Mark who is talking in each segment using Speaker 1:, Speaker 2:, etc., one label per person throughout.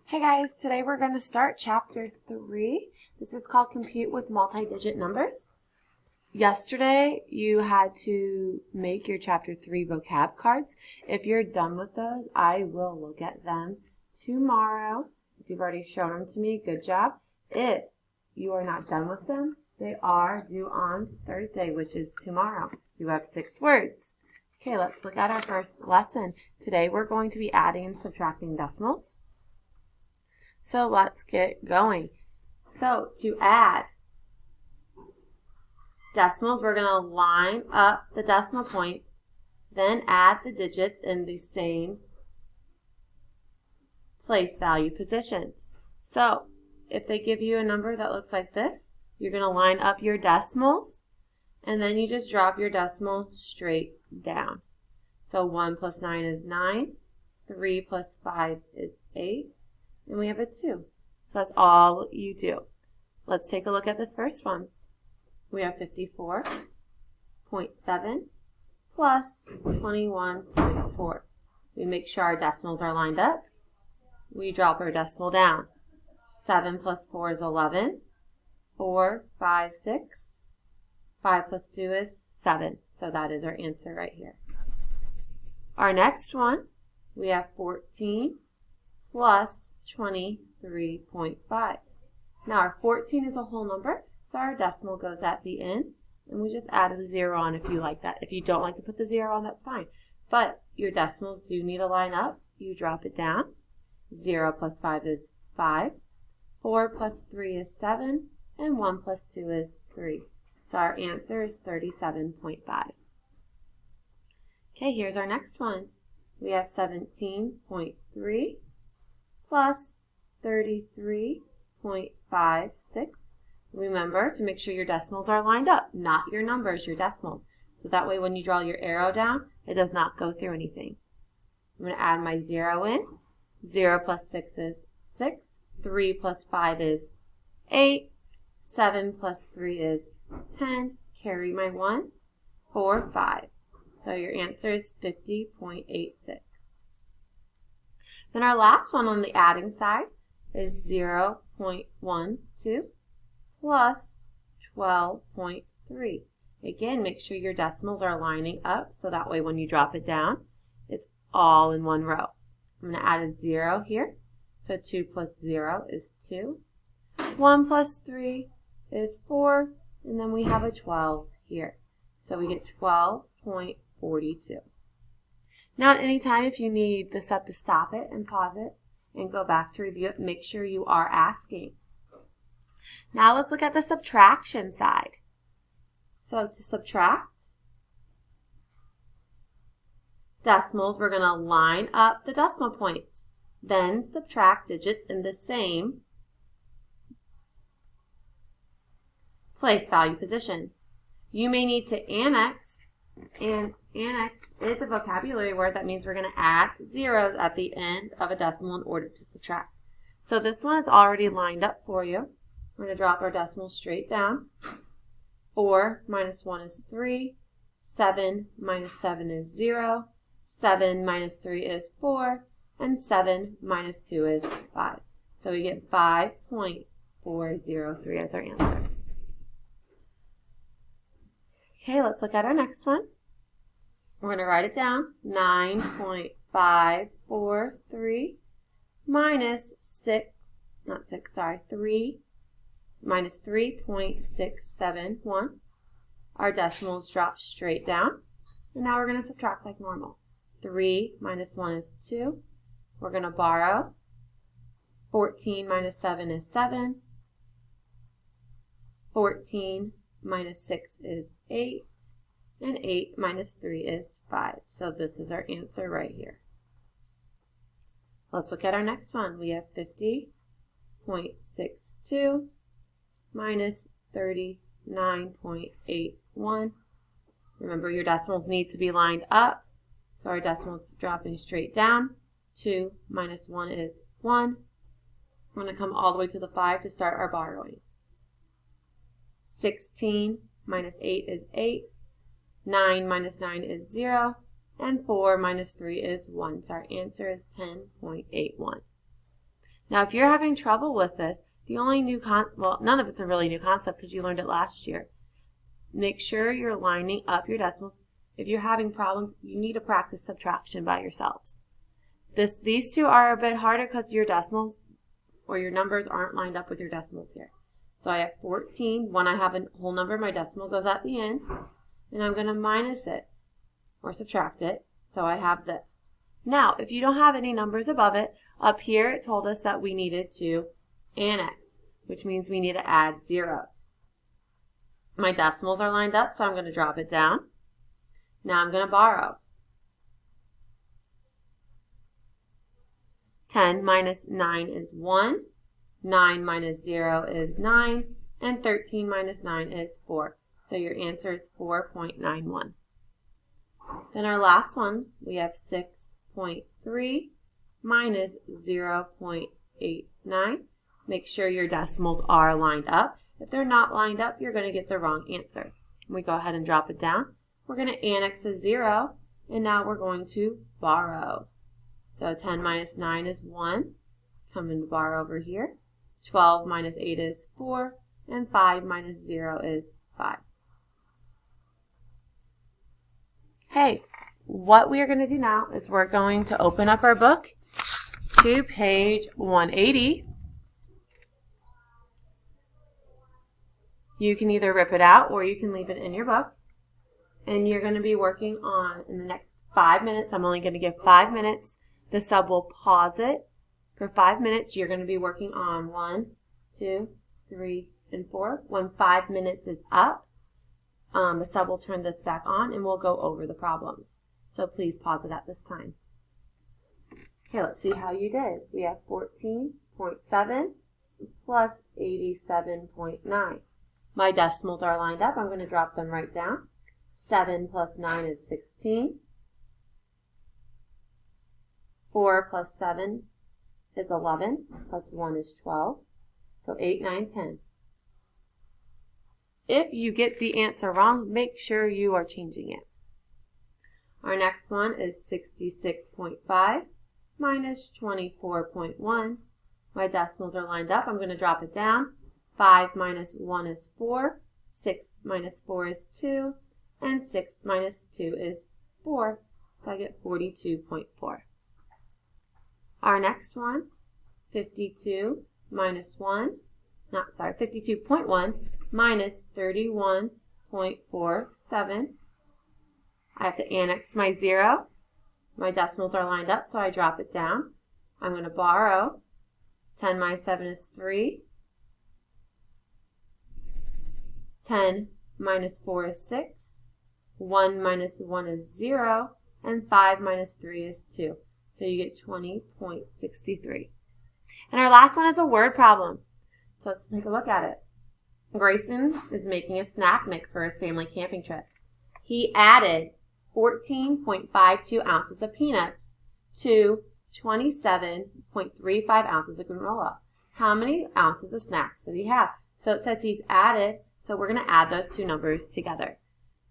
Speaker 1: Hey guys, today we're going to start chapter 3. This is called Compute with Multi-Digit Numbers. Yesterday you had to make your chapter 3 vocab cards. If you're done with those, I will look at them tomorrow. If you've already shown them to me, good job. If you are not done with them, they are due on Thursday, which is tomorrow. You have 6 words. Okay, let's look at our first lesson. Today we're going to be adding and subtracting decimals. So let's get going. So to add decimals, we're going to line up the decimal points, then add the digits in the same place value positions. So if they give you a number that looks like this, you're going to line up your decimals, and then you just drop your decimal straight down. So 1 plus 9 is 9, 3 plus 5 is 8. And we have a 2. So that's all you do. Let's take a look at this first one. We have 54.7 plus 21.4. We make sure our decimals are lined up. We drop our decimal down. 7 plus 4 is 11. 4, 5, 6. 5 plus 2 is 7. So that is our answer right here. Our next one, we have 14 plus 23.5. Now our 14 is a whole number, so our decimal goes at the end, and we just add a 0 on if you like that. If you don't like to put the 0 on, that's fine. But your decimals do need to line up. You drop it down. 0 plus 5 is 5. 4 plus 3 is 7. And 1 plus 2 is 3. So our answer is 37.5. Okay, here's our next one. We have 17.3. plus 33.56. Remember to make sure your decimals are lined up, not your numbers, your decimals. So that way when you draw your arrow down, it does not go through anything. I'm going to add my 0 in. 0 plus 6 is 6. 3 plus 5 is 8. 7 plus 3 is 10. Carry my 1. 4, 5. So your answer is 50.86. Then our last one on the adding side is 0.12 plus 12.3. Again, make sure your decimals are lining up so that way when you drop it down, it's all in one row. I'm going to add a 0 here. So 2 plus 0 is 2. 1 plus 3 is 4. And then we have a 12 here. So we get 12.42. Now at any time if you need this up to stop it and pause it and go back to review it, make sure you are asking. Now let's look at the subtraction side. So to subtract decimals, we're going to line up the decimal points, then subtract digits in the same place value position. You may need to annex, and annex is a vocabulary word that means we're going to add zeros at the end of a decimal in order to subtract. So this one is already lined up for you. We're going to drop our decimal straight down. 4 minus 1 is 3. 7 minus 7 is 0. 7 minus 3 is 4. And 7 minus 2 is 5. So we get 5.403 as our answer. Okay, let's look at our next one. We're going to write it down. 9.543 minus 3 minus 3.671. Our decimals drop straight down. And now we're going to subtract like normal. 3 minus 1 is 2. We're going to borrow. 14 minus 7 is 7. 14 minus 6 is 8. And 8 minus 3 is 5. So this is our answer right here. Let's look at our next one. We have 50.62 minus 39.81. Remember your decimals need to be lined up. So our decimals dropping straight down. 2 minus 1 is 1. We're going to come all the way to the 5 to start our borrowing. 16 minus 8 is 8. 9 minus 9 is 0. And 4 minus 3 is 1. So our answer is 10.81. Now, if you're having trouble with this, the only new well, none of it's a really new concept because you learned it last year. Make sure you're lining up your decimals. If you're having problems, you need to practice subtraction by yourselves. These two are a bit harder because your decimals or your numbers aren't lined up with your decimals here. So I have 14. When I have a whole number, my decimal goes at the end, and I'm going to minus it or subtract it. So I have this. Now, if you don't have any numbers above it, up here it told us that we needed to annex, which means we need to add zeros. My decimals are lined up, so I'm going to drop it down. Now I'm going to borrow. 10 minus 9 is 1. 9 minus 0 is 9. And 13 minus 9 is 4. So your answer is 4.91. Then our last one, we have 6.3 minus 0.89. Make sure your decimals are lined up. If they're not lined up, you're going to get the wrong answer. We go ahead and drop it down. We're going to annex a 0, and now we're going to borrow. So 10 minus 9 is 1. Come and borrow over here. 12 minus 8 is 4, and 5 minus 0 is 5. Hey, what we are going to do now is we're going to open up our book to page 180. You can either rip it out or you can leave it in your book. And you're going to be working on, in the next 5 minutes, I'm only going to give 5 minutes. The sub will pause it for 5 minutes. You're going to be working on 1, 2, 3, and 4. When 5 minutes is up, the sub will turn this back on and we'll go over the problems. So please pause it at this time. Okay, let's see how you did. We have 14.7 plus 87.9. My decimals are lined up. I'm going to drop them right down. 7 plus 9 is 16. 4 plus 7 is 11. Plus 1 is 12. So 8, 9, 10. If you get the answer wrong, make sure you are changing it. Our next one is 66.5 minus 24.1. My decimals are lined up. I'm going to drop it down. 5 minus 1 is 4. 6 minus 4 is 2. And 6 minus 2 is 4. So I get 42.4. Our next one, 52 minus 1. 52.1 minus 31.47. I have to annex my 0. My decimals are lined up, so I drop it down. I'm going to borrow. 10 minus 7 is 3. 10 minus 4 is 6. 1 minus 1 is 0. And 5 minus 3 is 2. So you get 20.63. And our last one is a word problem. So let's take a look at it. Grayson is making a snack mix for his family camping trip. He added 14.52 ounces of peanuts to 27.35 ounces of granola. How many ounces of snacks did he have? So it says he's added, so we're going to add those two numbers together.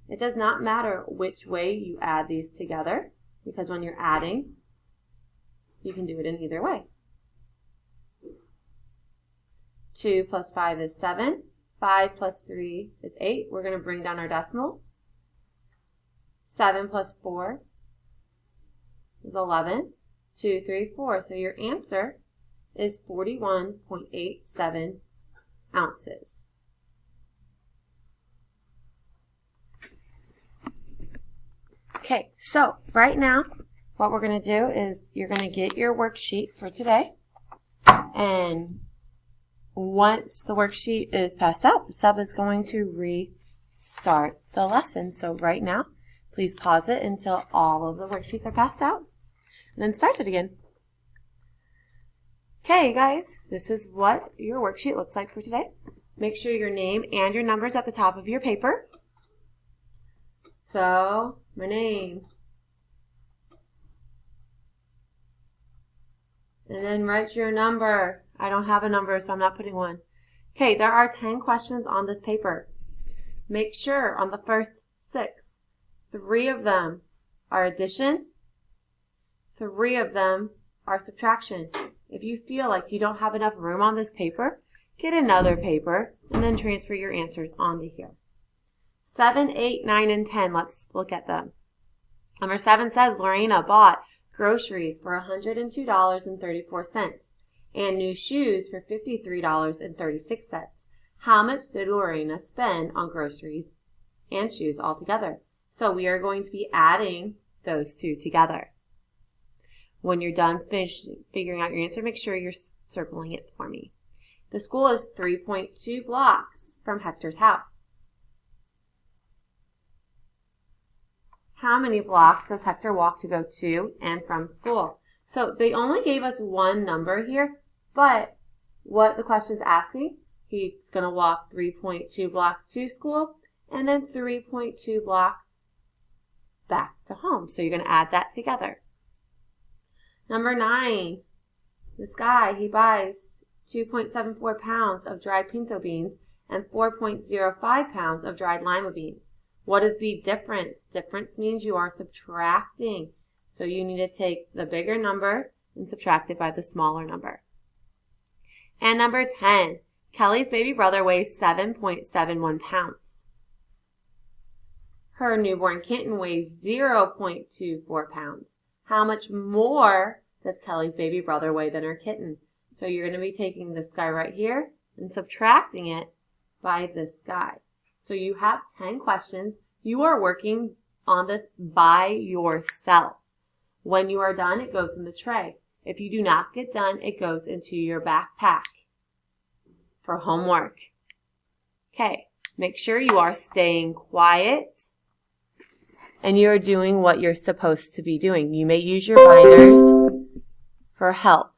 Speaker 1: It does not matter which way you add these together, because when you're adding, you can do it in either way. 2 plus 5 is 7. 5 plus 3 is 8. We're going to bring down our decimals. 7 plus 4 is 11. 2, 3, 4. So your answer is 41.87 ounces. Okay, so right now what we're going to do is you're going to get your worksheet for today. And once the worksheet is passed out, the sub is going to restart the lesson. So right now, please pause it until all of the worksheets are passed out, and then start it again. Okay, you guys, this is what your worksheet looks like for today. Make sure your name and your numbers at the top of your paper. So, my name. And then write your number. I don't have a number, so I'm not putting one. Okay, there are 10 questions on this paper. Make sure on the first 6, 3 of them are addition, 3 of them are subtraction, If you feel like you don't have enough room on this paper, get another paper and then transfer your answers onto here. 7, 8, 9, and 10, let's look at them. Number 7 says Lorena bought groceries for $102.34 and new shoes for $53.36. How much did Lorena spend on groceries and shoes altogether? So we are going to be adding those two together. When you're done figuring out your answer, make sure you're circling it for me. The school is 3.2 blocks from Hector's house. How many blocks does Hector walk to go to and from school? So they only gave us one number here, but what the question is asking, he's going to walk 3.2 blocks to school and then 3.2 blocks back to home. So you're going to add that together. Number 9, this guy, he buys 2.74 pounds of dried pinto beans and 4.05 pounds of dried lima beans. What is the difference? Difference means you are subtracting. So you need to take the bigger number and subtract it by the smaller number. And number 10, Kelly's baby brother weighs 7.71 pounds. Her newborn kitten weighs 0.24 pounds. How much more does Kelly's baby brother weigh than her kitten? So you're going to be taking this guy right here and subtracting it by this guy. So you have 10 questions. You are working on this by yourself. When you are done, it goes in the tray. If you do not get done, it goes into your backpack for homework. Okay, make sure you are staying quiet and you're doing what you're supposed to be doing. You may use your binders for help.